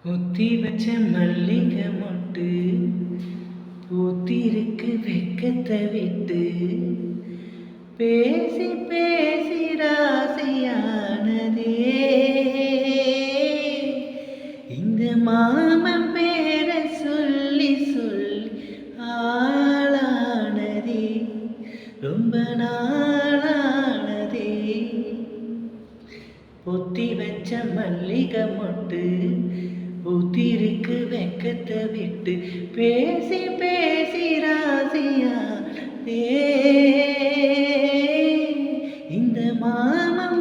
ஒத்தி வச்ச மல்லிகை மொட்டு பூத்திருக்கு வெக்கத்தை விட்டு பேசி பேசி ராசியானதே இந்த மாமன் பேரை சொல்லி சொல்லி ஆளானதே ரொம்ப நாளானதே. பொத்தி வச்ச மல்லிகை மொட்டு பூத்திருக்கு வெக்கத்தை விட்டு பேசி பேசி ராசியானதே இந்த மாமன்